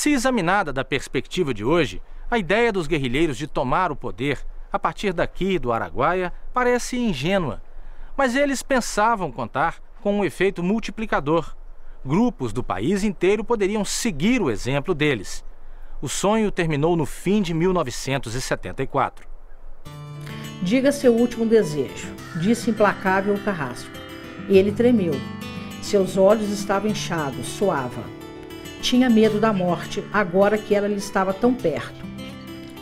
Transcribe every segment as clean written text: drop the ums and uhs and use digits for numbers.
Se examinada da perspectiva de hoje, a ideia dos guerrilheiros de tomar o poder a partir daqui do Araguaia parece ingênua. Mas eles pensavam contar com um efeito multiplicador. Grupos do país inteiro poderiam seguir o exemplo deles. O sonho terminou no fim de 1974. Diga seu último desejo, disse implacável o carrasco. Ele tremeu. Seus olhos estavam inchados, suava. Tinha medo da morte, agora que ela lhe estava tão perto.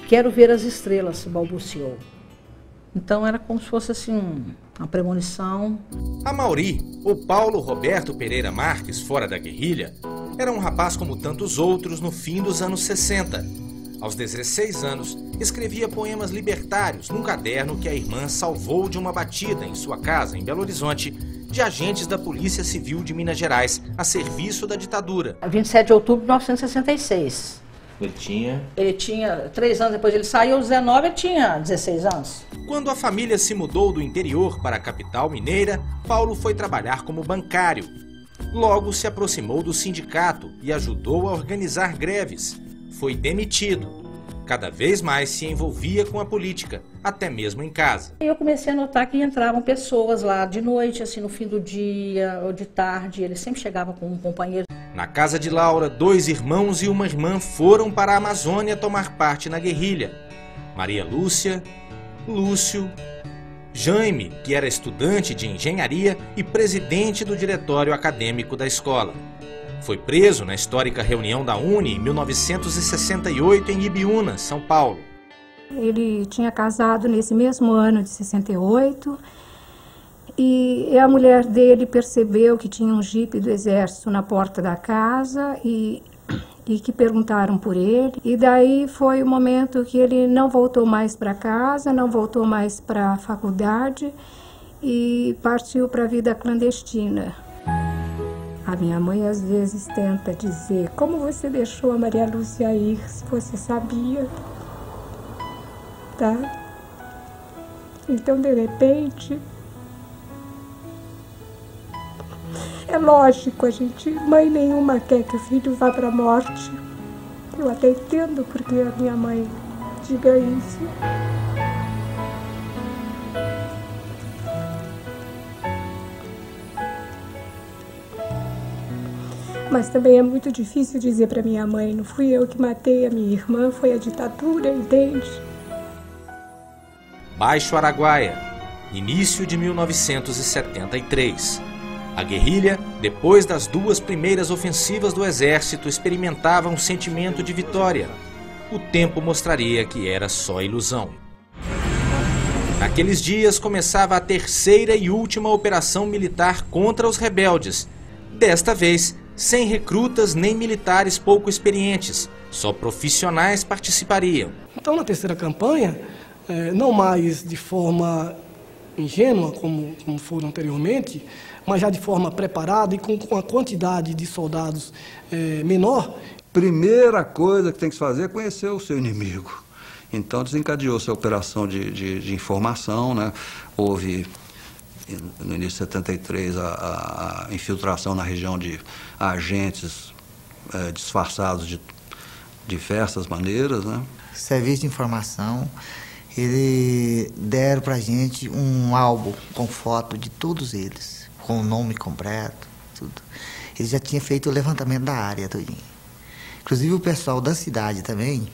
Quero ver as estrelas, balbuciou. Então era como se fosse assim, uma premonição. Amauri, ou Paulo Roberto Pereira Marques, fora da guerrilha, era um rapaz como tantos outros no fim dos anos 60. Aos 16 anos, escrevia poemas libertários num caderno que a irmã salvou de uma batida em sua casa, em Belo Horizonte, de agentes da Polícia Civil de Minas Gerais, a serviço da ditadura. 27 de outubro de 1966. Ele tinha 3 anos depois ele saiu, aos 19 ele tinha 16 anos. Quando a família se mudou do interior para a capital mineira, Paulo foi trabalhar como bancário. Logo se aproximou do sindicato e ajudou a organizar greves. Foi demitido. Cada vez mais se envolvia com a política, até mesmo em casa. Eu comecei a notar que entravam pessoas lá de noite, assim, no fim do dia ou de tarde. Eles sempre chegavam com um companheiro. Na casa de Laura, 2 irmãos e uma irmã foram para a Amazônia tomar parte na guerrilha. Maria Lúcia, Lúcio, Jaime, que era estudante de engenharia e presidente do diretório acadêmico da escola. Foi preso na histórica reunião da UNE em 1968 em Ibiúna, São Paulo. Ele tinha casado nesse mesmo ano de 68 e a mulher dele percebeu que tinha um jipe do exército na porta da casa e que perguntaram por ele. E daí foi o momento que ele não voltou mais para casa, não voltou mais para a faculdade e partiu para a vida clandestina. A minha mãe às vezes tenta dizer: como você deixou a Maria Lúcia ir, se você sabia, tá? Então, de repente, é lógico, mãe nenhuma quer que o filho vá para a morte. Eu até entendo porque a minha mãe diga isso. Mas também é muito difícil dizer para minha mãe: não fui eu que matei a minha irmã, foi a ditadura, entende? Baixo Araguaia, início de 1973. A guerrilha, depois das 2 primeiras ofensivas do exército, experimentava um sentimento de vitória. O tempo mostraria que era só ilusão. Naqueles dias começava a 3ª e última operação militar contra os rebeldes. Desta vez, sem recrutas nem militares pouco experientes, só profissionais participariam. Então, na 3ª campanha, não mais de forma ingênua, como foram anteriormente, mas já de forma preparada e com a quantidade de soldados menor. Primeira coisa que tem que se fazer é conhecer o seu inimigo. Então, desencadeou-se a operação de informação, né? Houve, no início de 73, a infiltração na região de agentes disfarçados de diversas maneiras, né? Serviço de informação, eles deram para a gente um álbum com foto de todos eles, com o nome completo, tudo. Eles já tinham feito o levantamento da área todinha. Inclusive o pessoal da cidade também,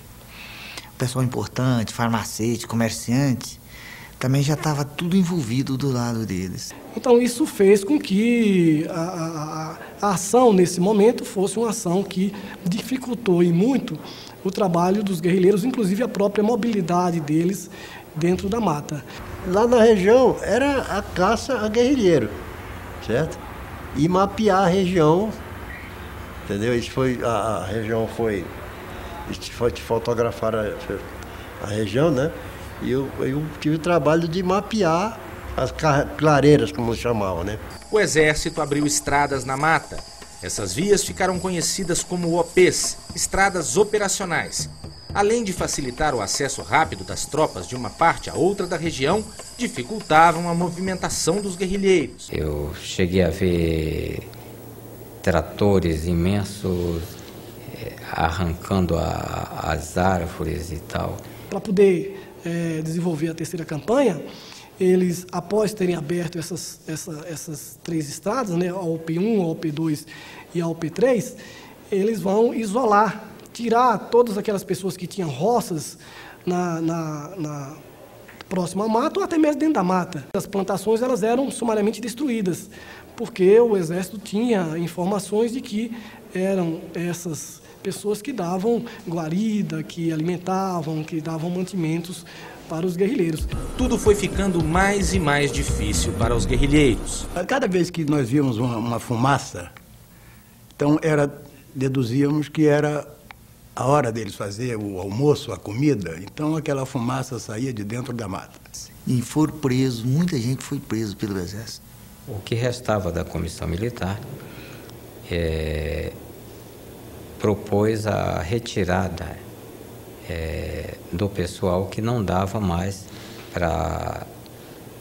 o pessoal importante, farmacêutico, comerciante, também já estava tudo envolvido do lado deles. Então isso fez com que a ação nesse momento fosse uma ação que dificultou e muito o trabalho dos guerrilheiros, inclusive a própria mobilidade deles dentro da mata. Lá na região era a caça a guerrilheiro, certo? E mapear a região, entendeu? Isso foi, a região foi fotografar a região, né? E eu tive o trabalho de mapear as clareiras, como chamavam, né? O exército abriu estradas na mata. Essas vias ficaram conhecidas como OPs, estradas operacionais. Além de facilitar o acesso rápido das tropas de uma parte a outra da região, dificultavam a movimentação dos guerrilheiros. Eu cheguei a ver tratores imensos arrancando as árvores e tal. Para poder desenvolver a terceira campanha, eles, após terem aberto essas 3 estradas, né, a OP1, a OP2 e a OP3, eles vão isolar, tirar todas aquelas pessoas que tinham roças na próxima à mata ou até mesmo dentro da mata. As plantações elas eram sumariamente destruídas, porque o Exército tinha informações de que eram essas pessoas que davam guarida, que alimentavam, que davam mantimentos para os guerrilheiros. Tudo foi ficando mais e mais difícil para os guerrilheiros. Cada vez que nós víamos uma fumaça, então deduzíamos que era a hora deles fazer o almoço, a comida, então aquela fumaça saía de dentro da mata. E foram presos, muita gente foi preso pelo Exército. O que restava da comissão militar propôs a retirada do pessoal que não dava mais para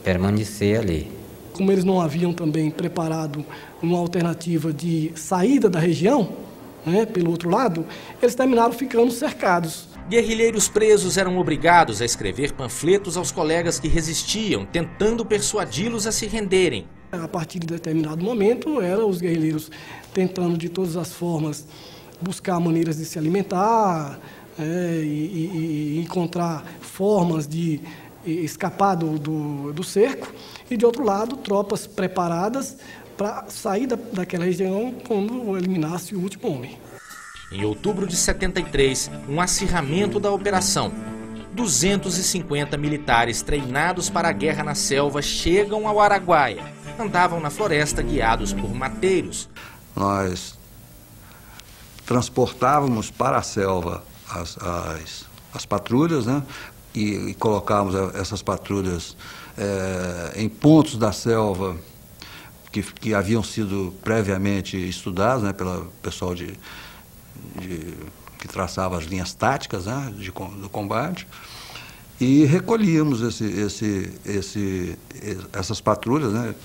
permanecer ali. Como eles não haviam também preparado uma alternativa de saída da região, né, pelo outro lado, eles terminaram ficando cercados. Guerrilheiros presos eram obrigados a escrever panfletos aos colegas que resistiam, tentando persuadi-los a se renderem. A partir de determinado momento, eram os guerrilheiros tentando de todas as formas buscar maneiras de se alimentar e encontrar formas de escapar do cerco. E, de outro lado, tropas preparadas para sair daquela região quando eliminasse o último homem. Em outubro de 73, um acirramento da operação. 250 militares treinados para a guerra na selva chegam ao Araguaia. Andavam na floresta guiados por mateiros. Nós transportávamos para a selva as patrulhas, né? E colocávamos essas patrulhas em pontos da selva que haviam sido previamente estudados, né, pelo pessoal que traçava as linhas táticas, né, do combate, e recolhíamos essas patrulhas, né,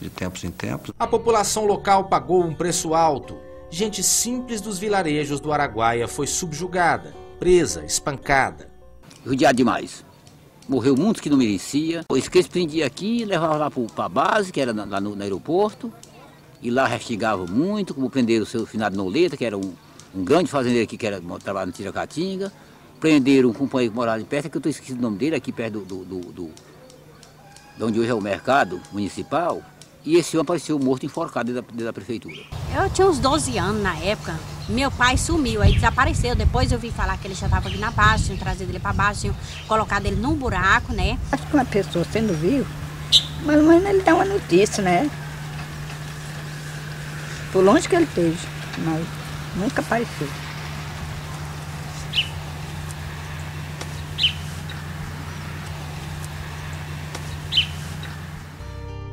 de tempos em tempos. A população local pagou um preço alto. Gente simples dos vilarejos do Araguaia foi subjugada, presa, espancada. Judiado demais. Morreu muitos que não merecia. Os que eles prendiam aqui, levavam lá para a base, que era lá no aeroporto, e lá restigavam muito, como prenderam o seu finado Noleta, que era um grande fazendeiro aqui, que trabalhava no Tiracatinga. Prenderam um companheiro que morava de perto, que eu estou esquecendo o nome dele, aqui perto de onde hoje é o mercado municipal. E esse homem apareceu morto, enforcado dentro da prefeitura. Eu tinha uns 12 anos na época. Meu pai sumiu, aí desapareceu. Depois eu vi falar que ele já estava aqui na base, tinham trazido ele para baixo, tinham colocado ele num buraco, né? Acho que uma pessoa sendo viva, mas não ele dá uma notícia, né? Por longe que ele esteja, mas nunca apareceu.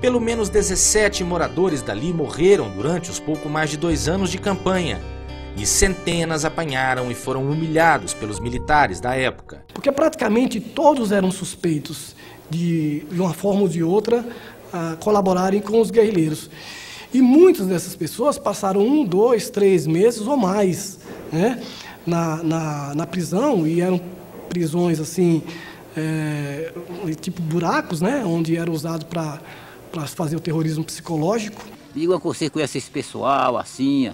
Pelo menos 17 moradores dali morreram durante os pouco mais de 2 anos de campanha. E centenas apanharam e foram humilhados pelos militares da época. Porque praticamente todos eram suspeitos de uma forma ou de outra, colaborarem com os guerrilheiros. E muitas dessas pessoas passaram 1, 2, 3 meses ou mais, né, na prisão, e eram prisões assim, tipo buracos, né, onde era usado para fazer o terrorismo psicológico. Digo a você, conhece esse pessoal, assim.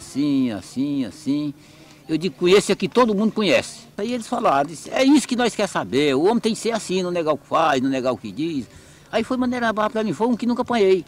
Eu digo, conheço aqui, todo mundo conhece. Aí eles falaram, é isso que nós queremos saber, o homem tem que ser assim, não negar o que faz, não negar o que diz. Aí foi maneira brava para mim, foi um que nunca apanhei.